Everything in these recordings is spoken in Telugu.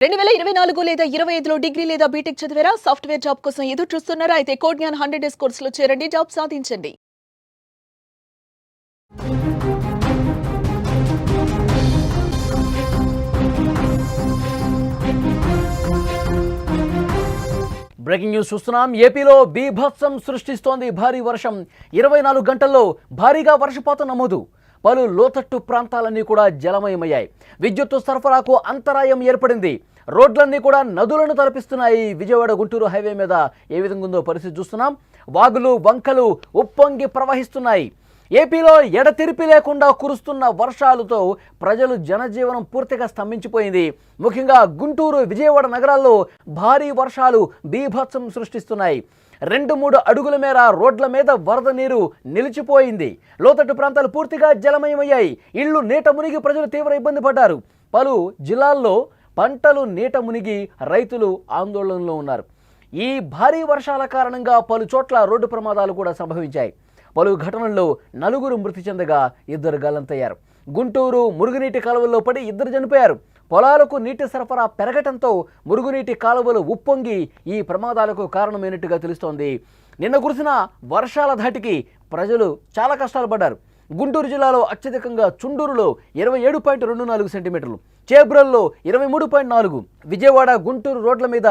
2024 లేదా 25లో డిగ్రీ లేదా బీటెక్ చదివారా? సాఫ్ట్‌వేర్ జాబ్ కోసం ఎదురు చూస్తున్నారా? అయితే కోడ్‌జ్ఞాన్ 100 డేస్ కోర్సులో చేరండి, జాబ్ సాధించండి. బ్రేకింగ్ న్యూస్ చూస్తున్నాం. ఏపీలో బీభత్సం సృష్టిస్తోంది భారీ వర్షం. 24 గంటల్లో భారీగా వర్షపాతం నమోదు. పలు లోతట్టు ప్రాంతాలన్నీ కూడా జలమయమయ్యాయి. విద్యుత్తు సరఫరాకు అంతరాయం ఏర్పడింది. రోడ్లన్నీ కూడా నదులను తలపిస్తున్నాయి. విజయవాడ గుంటూరు హైవే మీద ఏ విధంగా ఉందో పరిస్థితి చూస్తున్నాం. వాగులు వంకలు ఉప్పొంగి ప్రవహిస్తున్నాయి. ఏపీలో ఎడతెరిపి లేకుండా కురుస్తున్న వర్షాలతో ప్రజలు జనజీవనం పూర్తిగా స్తంభించిపోయింది. ముఖ్యంగా గుంటూరు విజయవాడ నగరాల్లో భారీ వర్షాలు బీభత్సం సృష్టిస్తున్నాయి. 2-3 అడుగుల మేర రోడ్ల మీద వరద నీరు నిలిచిపోయింది. లోతట్టు ప్రాంతాలు పూర్తిగా జలమయమయ్యాయి. ఇళ్లు నీట మునిగి ప్రజలు తీవ్ర ఇబ్బంది పడ్డారు. పలు జిల్లాల్లో పంటలు నీట మునిగి రైతులు ఆందోళనలో ఉన్నారు. ఈ భారీ వర్షాల కారణంగా పలు చోట్ల రోడ్డు ప్రమాదాలు కూడా సంభవించాయి. పలు ఘటనల్లో 4 మృతి చెందగా 2 గల్లంతయ్యారు. గుంటూరు మురుగునీటి కాలువల్లో పడి 2 చనిపోయారు. పొలాలకు నీటి సరఫరా పెరగటంతో మురుగునీటి కాలువలు ఉప్పొంగి ఈ ప్రమాదాలకు కారణమైనట్టుగా తెలుస్తోంది. నిన్న కురిసిన వర్షాల ధాటికి ప్రజలు చాలా కష్టాలు పడ్డారు. గుంటూరు జిల్లాలో అత్యధికంగా చుండూరులో 27.24 సెంటీమీటర్లు, చేబ్రల్లో 23.4, విజయవాడ గుంటూరు రోడ్ల మీద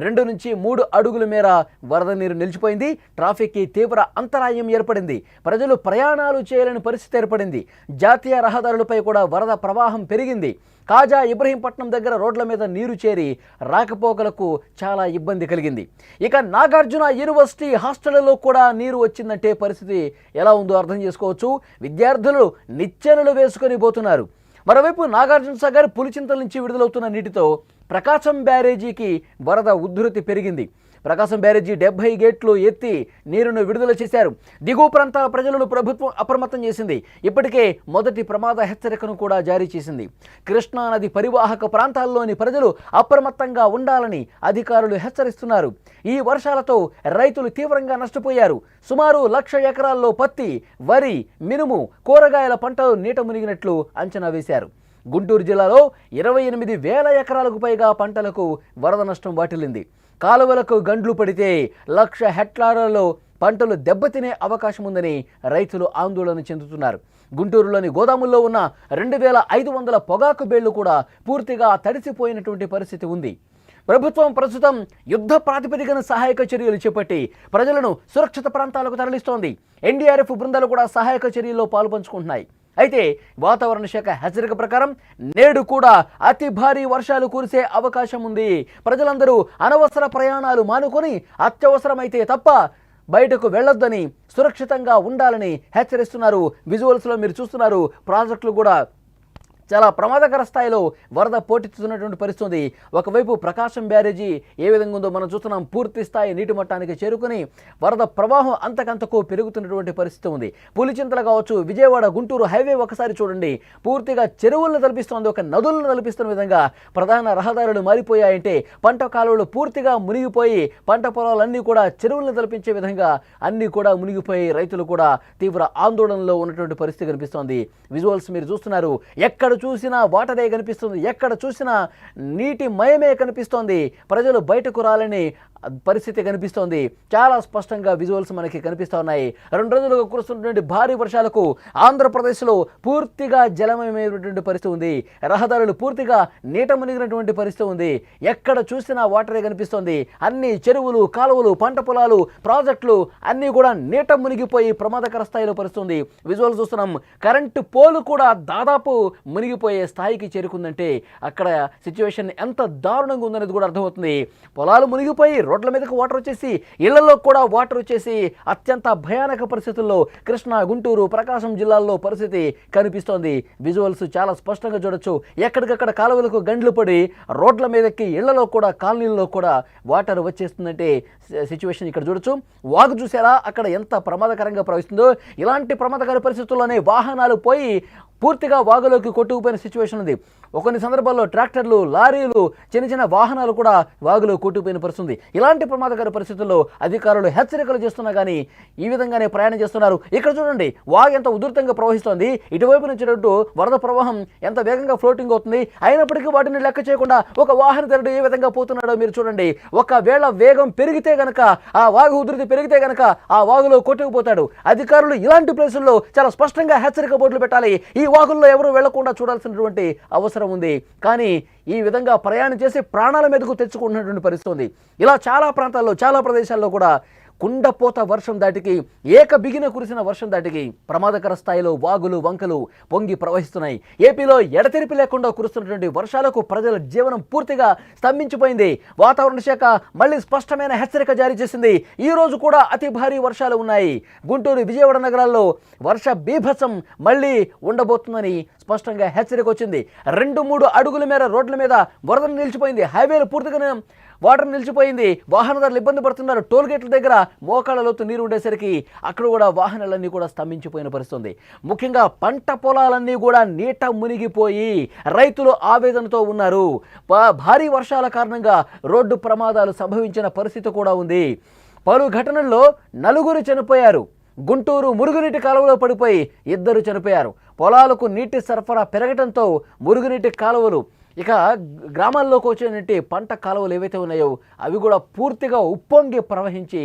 2 నుంచి 3 అడుగుల మేర వరద నీరు నిలిచిపోయింది. ట్రాఫిక్కి తీవ్ర అంతరాయం ఏర్పడింది. ప్రజలు ప్రయాణాలు చేయలేని పరిస్థితి ఏర్పడింది. జాతీయ రహదారులపై కూడా వరద ప్రవాహం పెరిగింది. కాజా ఇబ్రహీంపట్నం దగ్గర రోడ్ల మీద నీరు చేరి రాకపోకలకు చాలా ఇబ్బంది కలిగింది. ఇక నాగార్జున యూనివర్సిటీ హాస్టళ్లలో కూడా నీరు వచ్చిందంటే పరిస్థితి ఎలా ఉందో అర్థం చేసుకోవచ్చు. విద్యార్థులు నిచ్చెనలు వేసుకొని పోతున్నారు. మరోవైపు నాగార్జున సాగర్ పులిచింతల నుంచి విడుదలవుతున్న నీటితో ప్రకాశం బ్యారేజీకి వరద ఉధృతి పెరిగింది. ప్రకాశం బ్యారేజీ 70 గేట్లు ఎత్తి నీరును విడుదల చేశారు. దిగువ ప్రాంతాల ప్రజలను ప్రభుత్వం అప్రమత్తం చేసింది. ఇప్పటికే మొదటి ప్రమాద హెచ్చరికను కూడా జారీ చేసింది. కృష్ణా నది పరివాహక ప్రాంతాల్లోని ప్రజలు అప్రమత్తంగా ఉండాలని అధికారులు హెచ్చరిస్తున్నారు. ఈ వర్షాలతో రైతులు తీవ్రంగా నష్టపోయారు. సుమారు 1,00,000 ఎకరాల్లో పత్తి, వరి, మినుము, కూరగాయల పంటలు నీట మునిగినట్లు అంచనా వేశారు. గుంటూరు జిల్లాలో 28,000 ఎకరాలకు పైగా పంటలకు వరద నష్టం వాటిల్లింది. కాలువలకు గండ్లు పడితే 1,00,000 హెక్టార్లలో పంటలు దెబ్బతినే అవకాశం ఉందని రైతులు ఆందోళన చెందుతున్నారు. గుంటూరులోని గోదాముల్లో ఉన్న 2,500 పొగాకు బేళ్లు కూడా పూర్తిగా తడిసిపోయినటువంటి పరిస్థితి ఉంది. ప్రభుత్వం ప్రస్తుతం యుద్ధ ప్రాతిపదికన సహాయక చర్యలు చేపట్టి ప్రజలను సురక్షిత ప్రాంతాలకు తరలిస్తోంది. ఎన్డీఆర్ఎఫ్ బృందాలు కూడా సహాయక చర్యల్లో పాల్పంచుకుంటున్నాయి. అయితే వాతావరణ శాఖ హెచ్చరిక ప్రకారం నేడు కూడా అతి భారీ వర్షాలు కురిసే అవకాశం ఉంది. ప్రజలందరూ అనవసర ప్రయాణాలు మానుకొని అత్యవసరమైతే తప్ప బయటకు వెళ్లొద్దని, సురక్షితంగా ఉండాలని హెచ్చరిస్తున్నారు. విజువల్స్లో మీరు చూస్తున్నారు, ప్రాజెక్టులు కూడా చాలా ప్రమాదకర స్థాయిలో వరద పోటెత్తుతున్నటువంటి పరిస్థితి ఉంది. ఒకవైపు ప్రకాశం బ్యారేజీ ఏ విధంగా ఉందో మనం చూస్తున్నాం. పూర్తి స్థాయి నీటి మట్టానికి చేరుకుని వరద ప్రవాహం అంతకంతకు పెరుగుతున్నటువంటి పరిస్థితి ఉంది. పులిచింతలు కావచ్చు, విజయవాడ గుంటూరు హైవే ఒకసారి చూడండి, పూర్తిగా చెరువులను తలపిస్తోంది. ఒక నదులను తలపిస్తున్న విధంగా ప్రధాన రహదారులు మారిపోయాయంటే పంట కాలువలు పూర్తిగా మునిగిపోయి పంట పొలాలన్నీ కూడా చెరువులను తలపించే విధంగా అన్నీ కూడా మునిగిపోయి రైతులు కూడా తీవ్ర ఆందోళనలో ఉన్నటువంటి పరిస్థితి కనిపిస్తోంది. విజువల్స్ మీరు చూస్తున్నారు. ఎక్కడ చూసినా వాటరే కనిపిస్తుంది, ఎక్కడ చూసినా నీటి మయమే కనిపిస్తోంది. ప్రజలు బయటకు రాలని పరిస్థితి కనిపిస్తోంది. చాలా స్పష్టంగా విజువల్స్ మనకి కనిపిస్తూ ఉన్నాయి. 2 రోజులుగా కురుస్తున్నటువంటి భారీ వర్షాలకు ఆంధ్రప్రదేశ్లో పూర్తిగా జలమయమైనటువంటి పరిస్థితి ఉంది. రహదారులు పూర్తిగా నీట మునిగినటువంటి పరిస్థితి ఉంది. ఎక్కడ చూసినా వాటరే కనిపిస్తోంది. అన్ని చెరువులు, కాలువలు, పంట పొలాలు, ప్రాజెక్టులు అన్నీ కూడా నీట మునిగిపోయి ప్రమాదకర స్థాయిలో పరిస్థితుంది. విజువల్ చూస్తున్నాం. కరెంటు పోలు కూడా దాదాపు మునిగిపోయే స్థాయికి చేరుకుందంటే అక్కడ సిచ్యువేషన్ ఎంత దారుణంగా ఉందనేది కూడా అర్థమవుతుంది. పొలాలు మునిగిపోయి రోడ్ల మీదకు వాటర్ వచ్చేసి, ఇళ్లలో కూడా వాటర్ వచ్చేసి అత్యంత భయానక పరిస్థితుల్లో కృష్ణా, గుంటూరు, ప్రకాశం జిల్లాల్లో పరిస్థితి కనిపిస్తోంది. విజువల్స్ చాలా స్పష్టంగా చూడొచ్చు. ఎక్కడికక్కడ కాలువలకు గండ్లు పడి రోడ్ల మీదకి, ఇళ్లలో కూడా, కాలనీల్లో కూడా వాటర్ వచ్చేస్తుందంటే సిచ్యువేషన్ ఇక్కడ చూడొచ్చు. వాగు చూసారా అక్కడ ఎంత ప్రమాదకరంగా ప్రవహిస్తుందో. ఇలాంటి ప్రమాదకర పరిస్థితుల్లోనే వాహనాలు పోయి పూర్తిగా వాగులోకి కొట్టుకుపోయిన సిచ్యువేషన్ ఉంది. కొన్ని సందర్భాల్లో ట్రాక్టర్లు, లారీలు, చిన్న చిన్న వాహనాలు కూడా వాగులో కొట్టుకుపోయిన పరిస్థితుంది. ఇలాంటి ప్రమాదకర పరిస్థితుల్లో అధికారులు హెచ్చరికలు చేస్తున్నా కానీ ఈ విధంగానే ప్రయాణం చేస్తున్నారు. ఇక్కడ చూడండి, వాగు ఎంత ఉధృతంగా ప్రవహిస్తోంది, ఇటువైపు నుంచి వరద ప్రవాహం ఎంత వేగంగా ఫ్లోటింగ్ అవుతుంది. అయినప్పటికీ వాటిని లెక్క చేయకుండా ఒక వాహనదారుడు ఏ విధంగా పోతున్నాడో మీరు చూడండి. ఒకవేళ వేగం పెరిగితే గనక, ఆ వాగు ఉధృతి పెరిగితే గనక ఆ వాగులో కొట్టుకుపోతాడు. అధికారులు ఇలాంటి ప్లేసుల్లో చాలా స్పష్టంగా హెచ్చరిక బోర్డులు పెట్టాలి. ఈ వాగుల్లో ఎవరు వెళ్లకుండా చూడాల్సినటువంటి అవసరం ఉంది. కానీ ఈ విధంగా ప్రయాణం చేసి ప్రాణాల మీదకు తెచ్చుకుంటున్నటువంటి పరిస్థితి ఉంది. ఇలా చాలా ప్రాంతాల్లో, చాలా ప్రదేశాల్లో కూడా కుండపోత వర్షం దాటికి, బిగిన కురిసిన వర్షం దాటికి ప్రమాదకర స్థాయిలో వాగులు, వంకలు పొంగి ప్రవహిస్తున్నాయి. ఏపీలో ఎడతెరిపి లేకుండా కురుస్తున్నటువంటి వర్షాలకు ప్రజల జీవనం పూర్తిగా స్తంభించిపోయింది. వాతావరణ శాఖ మళ్ళీ స్పష్టమైన హెచ్చరిక జారీ చేసింది. ఈ రోజు కూడా అతి భారీ వర్షాలు ఉన్నాయి. గుంటూరు, విజయవాడ నగరాల్లో వర్ష బీభత్సం మళ్ళీ ఉండబోతుందని స్పష్టంగా హెచ్చరిక వచ్చింది. 2-3 అడుగుల మేర రోడ్ల మీద వరద నిలిచిపోయింది. హైవేలు పూర్తిగా వాటర్ నిలిచిపోయింది. వాహనదారులు ఇబ్బంది పడుతున్నారు. టోల్ గేట్ల దగ్గర మోకాళ్ళ లోతు నీరు ఉండేసరికి అక్కడ కూడా వాహనాలన్నీ కూడా స్తంభించిపోయిన పరిస్థితుంది. ముఖ్యంగా పంట పొలాలన్నీ కూడా నీట మునిగిపోయి రైతులు ఆవేదనతో ఉన్నారు. భారీ వర్షాల కారణంగా రోడ్డు ప్రమాదాలు సంభవించిన పరిస్థితి కూడా ఉంది. పలు ఘటనల్లో 4 చనిపోయారు. గుంటూరు మురుగునీటి కాలువలో పడిపోయి 2 చనిపోయారు. పొలాలకు నీటి సరఫరా పెరగడంతో మురుగునీటి కాలువలు, ఇక గ్రామాల్లోకి వచ్చినట్టు పంట కాలువలు ఏవైతే ఉన్నాయో అవి కూడా పూర్తిగా ఉప్పొంగి ప్రవహించి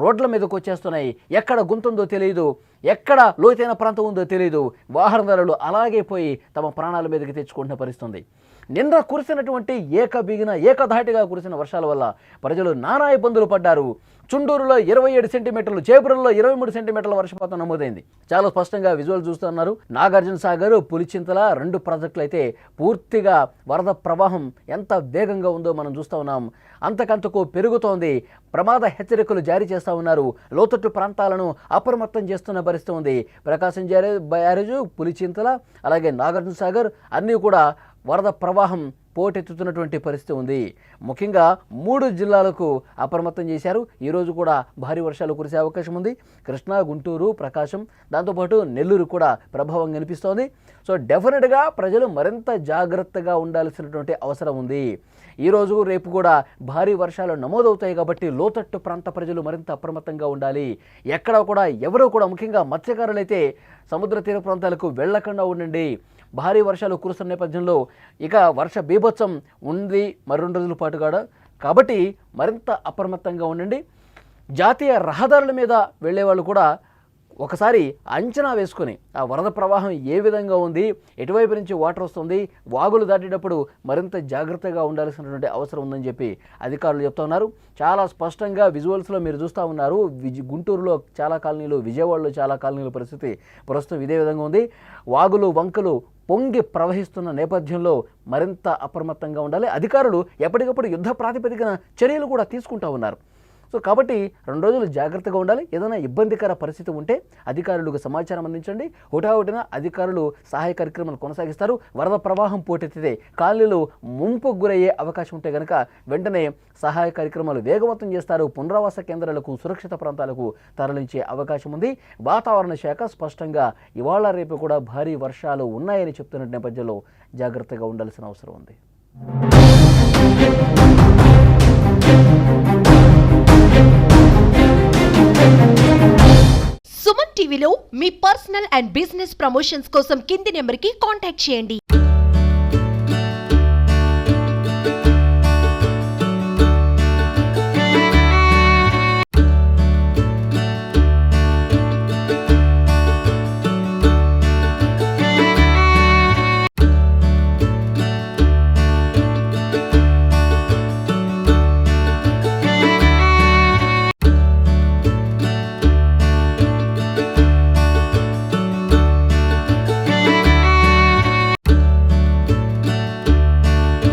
రోడ్ల మీదకి వచ్చేస్తున్నాయి. ఎక్కడ గుంతుందో తెలియదు, ఎక్కడ లోతైన ప్రాంతం ఉందో తెలియదు. వాహనదారులు అలాగే పోయి తమ ప్రాణాల మీదకి తెచ్చుకుంటున్న పరిస్థితుంది. నిన్న కురిసినటువంటి ఏకధాటిగా కురిసిన వర్షాల వల్ల ప్రజలు నానా ఇబ్బందులు పడ్డారు. చుండూరులో 27 సెంటీమీటర్లు, చేబ్రోలులో 23 సెంటీమీటర్ల వర్షపాతం నమోదైంది. చాలా స్పష్టంగా విజువల్ చూస్తున్నారు. నాగార్జున సాగర్, పులిచింతల 2 ప్రాజెక్టులు అయితే పూర్తిగా వరద ప్రవాహం ఎంత వేగంగా ఉందో మనం చూస్తూ ఉన్నాం. అంతకంతకు పెరుగుతోంది. ప్రమాద హెచ్చరికలు జారీ చేస్తూ ఉన్నారు. లోతట్టు ప్రాంతాలను అప్రమత్తం చేస్తున్న పరిస్థితి ఉంది. ప్రకాశం బ్యారేజు, పులిచింతల, అలాగే నాగార్జున సాగర్ అన్నీ కూడా వరద ప్రవాహం పోటెత్తుతున్నటువంటి పరిస్థితి ఉంది. ముఖ్యంగా 3 జిల్లాలకు అప్రమత్తం చేశారు. ఈరోజు కూడా భారీ వర్షాలు కురిసే అవకాశం ఉంది. కృష్ణా, గుంటూరు, ప్రకాశం, దాంతోపాటు నెల్లూరు కూడా ప్రభావం కనిపిస్తోంది. సో డెఫినెట్గా ప్రజలు మరింత జాగ్రత్తగా ఉండాల్సినటువంటి అవసరం ఉంది. ఈరోజు, రేపు కూడా భారీ వర్షాలు నమోదవుతాయి కాబట్టి లోతట్టు ప్రాంత ప్రజలు మరింత అప్రమత్తంగా ఉండాలి. ఎక్కడ కూడా ఎవరూ కూడా, ముఖ్యంగా మత్స్యకారులైతే సముద్ర తీర ప్రాంతాలకు వెళ్లకుండా ఉండండి. భారీ వర్షాలు కురుస్తున్న నేపథ్యంలో ఇక వర్ష బీభత్సం ఉంది మరి 2 రోజుల పాటు కూడా. కాబట్టి మరింత అప్రమత్తంగా ఉండండి. జాతీయ రహదారుల మీద వెళ్ళే వాళ్ళు కూడా ఒకసారి అంచనా వేసుకొని ఆ వరద ప్రవాహం ఏ విధంగా ఉంది, ఎటువైపు నుంచి వాటర్ వస్తుంది, వాగులు దాటేటప్పుడు మరింత జాగ్రత్తగా ఉండాల్సినటువంటి అవసరం ఉందని చెప్పి అధికారులు చెప్తా ఉన్నారు. చాలా స్పష్టంగా విజువల్స్లో మీరు చూస్తూ ఉన్నారు. గుంటూరులో చాలా కాలనీలు, విజయవాడలో చాలా కాలనీల పరిస్థితి ప్రస్తుతం ఇదే విధంగా ఉంది. వాగులు, వంకలు పొంగి ప్రవహిస్తున్న నేపథ్యంలో మరింత అప్రమత్తంగా ఉండాలి. అధికారులు ఎప్పటికప్పుడు యుద్ధ ప్రాతిపదికన చర్యలు కూడా తీసుకుంటూ ఉన్నారు. సో కాబట్టి 2 రోజులు జాగ్రత్తగా ఉండాలి. ఏదైనా ఇబ్బందికర పరిస్థితి ఉంటే అధికారులకు సమాచారం అందించండి. హుటాహుటిన అధికారులు సహాయ కార్యక్రమాలు కొనసాగిస్తారు. వరద ప్రవాహం పోటెత్తితే కాలనీలు ముంపుకు గురయ్యే అవకాశం ఉంటే కనుక వెంటనే సహాయ కార్యక్రమాలు వేగవంతం చేస్తారు. పునరావాస కేంద్రాలకు, సురక్షిత ప్రాంతాలకు తరలించే అవకాశం ఉంది. వాతావరణ శాఖ స్పష్టంగా ఇవాళ రేపు కూడా భారీ వర్షాలు ఉన్నాయని చెప్తున్న నేపథ్యంలో జాగ్రత్తగా ఉండాల్సిన అవసరం ఉంది. సుమన్ టీవీలో మీ పర్సనల్ అండ్ బిజినెస్ ప్రమోషన్స్ కోసం కింది నెంబర్కి కాంటాక్ట్ చేయండి.